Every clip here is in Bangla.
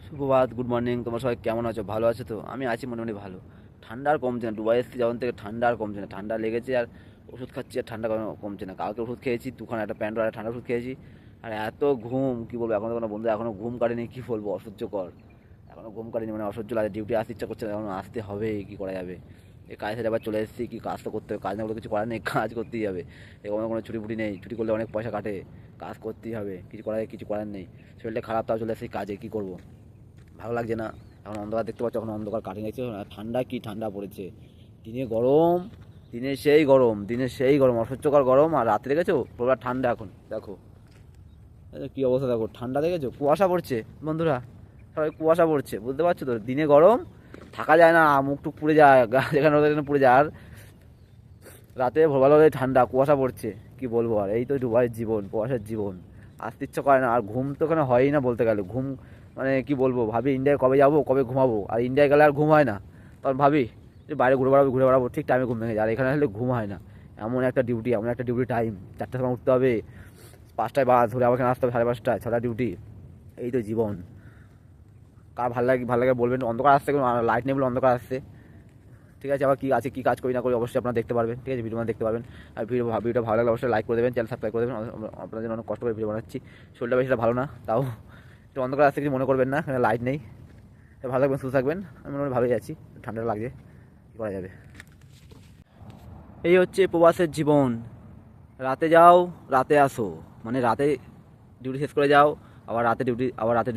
সুপ্রভাত, গুড মর্নিং। তোমরা সবাই কেমন আছো? ভালো আছো তো? আমি আছি মোটামুটি ভালো। ঠান্ডা আর কমছে না, দুবাই এসেছি যখন থেকে ঠান্ডা আর কমছে না। ঠান্ডা লেগেছে আর ওষুধ খাচ্ছি আর ঠান্ডা কমছে না। কালকে ওষুধ খেয়েছি দুখানা, একটা প্যান্ট আর একটা ঠান্ডা ওষুধ খেয়েছি। আর এত ঘুম, কী বলবো, এখনও কোনো বন্ধু এখনও ঘুম কাটেনি, কী বলবো, অসহ্যকর। এখনও ঘুম কাটেনি, মানে অসহ্য লাগে। ডিউটি আসতে ইচ্ছা করছে না, এখন আসতে হবে, কী করা যাবে। এই কাজ থেকে আবার চলে এসেছি, কি কাজ তো করতে হবে, কাজ না করলে কিছু করার নেই, কাজ করতেই হবে। এরকম কোনো ছুটি ফুটি নেই, ছুটি করলে অনেক পয়সা কাটে, কাজ করতেই হবে, কিছু করার নেই। শরীরটা খারাপ, তাও চলে এসেছি কাজে, কী করবো, ভালো লাগছে না। এখন অন্ধকার দেখতে পাচ্ছ, এখন অন্ধকার কাটিয়ে গেছে। ঠান্ডা কি ঠান্ডা পড়েছে, দিনে গরম, দিনে সেই গরম, অসহ্যকর গরম। আর রাতে দেখেছো পুরো ঠান্ডা। এখন দেখো কি অবস্থা, দেখো ঠান্ডা দেখেছো, কুয়াশা পড়ছে বন্ধুরা, সবাই কুয়াশা পড়ছে, বুঝতে পারছো তো। দিনে গরম, থাকা যায় না, মুখ টুক পুড়ে যায়, গা যেখানে ওখানে পুড়ে যায়। আর রাতে ভোরবেলা হলে ঠান্ডা, কুয়াশা পড়ছে, কি বলবো। আর এই তো দুবাইয়ের জীবন, কুয়াশার জীবন, আসতে ইচ্ছা করে না। আর ঘুম তো ওখানে হয়ই না বলতে গেলে। ঘুম মানে কি বলবো, ভাবি ইন্ডিয়ায় কবে যাবো, কবে ঘুমাবো। আর ইন্ডিয়ায় গেলে আর ঘুম হয় না, তখন ভাবি যে বাইরে ঘুরে বেড়াবো, ঠিক টাইমে ঘুম ভেঙে যায়। আর এখানে আসলে ঘুম হয় না। এমন একটা ডিউটি, টাইম, 4টার সময় উঠতে হবে, 5টায় বাস ধরে আবার এখানে আসতে হবে, 5:30, 6টা ডিউটি। এই তো জীবন। কার ভালো লাগে বলবেন। অন্ধকার আসছে, লাইট নেই বলে অন্ধকার আসছে। ঠিক আছে, আবার কী আছে, কী কাজ করি না করি অবশ্যই আপনারা দেখতে পারবেন। ঠিক আছে, ভিডিও দেখতে পারবেন। আর ভিডিওটা ভালো লাগলে অবশ্যই লাইক করে দেবেন, চ্যানেল সাবস্ক্রাইব করে দেবেন। আপনাদের জন্য অনেক কষ্ট করে ভিডিও বানাচ্ছি, শরীরটা বেশিটা ভালো না, তাও একটু অন্ধকার আসছে, কিছু মনে করবেন না, এখানে লাইট নেই। ভালো থাকবেন, সুস্থ থাকবেন। আমি মনে হয় ভালোই আছি, ঠান্ডা লাগছে, কী করা যাবে। এই হচ্ছে প্রবাসের জীবন। রাতে যাও, রাতে আসো, মানে রাতে ডিউটি শেষ করে যাও, আবার রাতে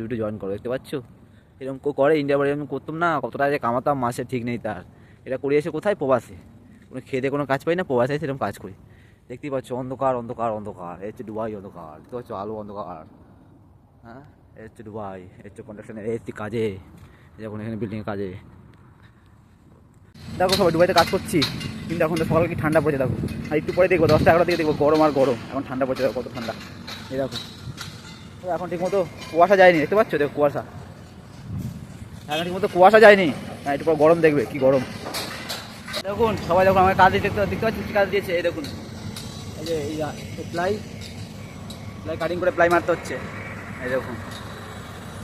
ডিউটি জয়েন করো, দেখতে পাচ্ছ। এরকম করে ইন্ডিয়া বাড়ি আমি করতাম না, কতটা যে কামাতাম মাসে ঠিক নেই তার। এটা করে এসে কোথায়, প্রবাসে কোনো খেয়ে দিয়ে কোনো কাজ পাই না, প্রবাসে সেরকম কাজ করি। দেখতেই পাচ্ছ, অন্ধকার অন্ধকার অন্ধকার, এই হচ্ছে দুবাই অন্ধকার, দেখতে পাচ্ছ, আলো অন্ধকার। হ্যাঁ, এই হচ্ছে দুবাই, এই হচ্ছে কন্ট্রাকশনের, এসছি কাজে, যখন এখানে বিল্ডিংয়ের কাজে। দেখো সবাই দুবাইতে কাজ করছি, কিন্তু এখন তো সকালে কি ঠান্ডা পড়েছে দেখো। আর একটু পরে দেখবো, 10টা 11টার দিকে দেখবো, গরম আর গরম। এখন ঠান্ডা পড়ছে, দেখো কত ঠান্ডা। এই দেখো এখন ঠিক মতো কুয়াশা যায়নি, দেখতে পাচ্ছ, দেখো কুয়াশা, এখন ঠিক মতো কুয়াশা যায়নি। হ্যাঁ, একটু পর গরম দেখবে, কি গরম। দেখুন সবাই, দেখুন আমার কাজ দেখতে পাচ্ছি, কী কাজ দিয়েছে। এই দেখুন, এই যে প্লাই কাটিং করে প্লাই মারতে হচ্ছে। এই দেখুন,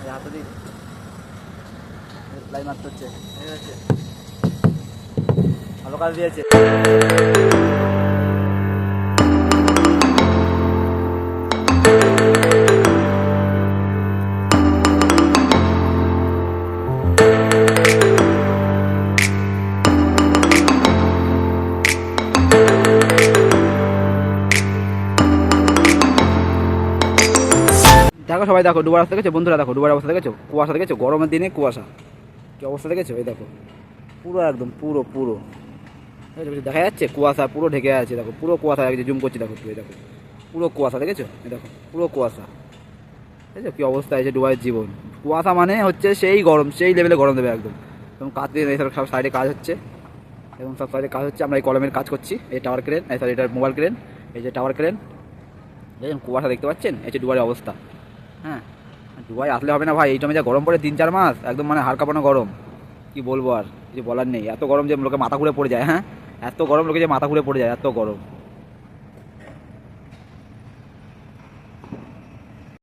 এই হাতে দিয়ে প্লাই মারতে হচ্ছে, ঠিক আছে, ভালো কাজ দিয়েছে। দেখো সবাই, দেখো ডুবার অবস্থা দেখেছো বন্ধুরা, দেখো ডুবার অবস্থা দেখেছো, কুয়াশা দেখেছো, গরমের দিনে কুয়াশা, কি অবস্থা দেখেছো। এই দেখো পুরো একদম পুরো পুরো দেখা যাচ্ছে, কুয়াশা পুরো ঢেকে আছে, দেখো পুরো কুয়াশা লাগছে, জুম করছি দেখো, এই দেখো পুরো কুয়াশা দেখেছো, এই দেখো পুরো কুয়াশা, দেখেছো কী অবস্থা। আছে ডুবাইয়ের জীবন, কুয়াশা মানে হচ্ছে সেই গরম, সেই লেভেলে গরম দেবে একদম। এবং কাজ দিয়ে সব সাইডে কাজ হচ্ছে, এবং সব সাইডে কাজ হচ্ছে, আমরা এই কলমের কাজ করছি। এই টাওয়ার ক্রেন, এই সরি, এটা মোবাইল ক্রেন, এই যে টাওয়ার ক্রেন, দেখেন কুয়াশা দেখতে পাচ্ছেন, এই যে ডুবাইয়ের অবস্থা। হ্যাঁ, দুবাই আসলে হবে না ভাই, এই টাইমে যা গরম পড়ে, 3-4 মাস একদম মানে হাড় কাঁপানো গরম, কি বলবো আর, কিছু বলার নেই। এত গরম যে লোকে মাথা ঘুরে পড়ে যায়, হ্যাঁ, এত গরম লোকে যে মাথা ঘুরে পড়ে যায়, এত গরম।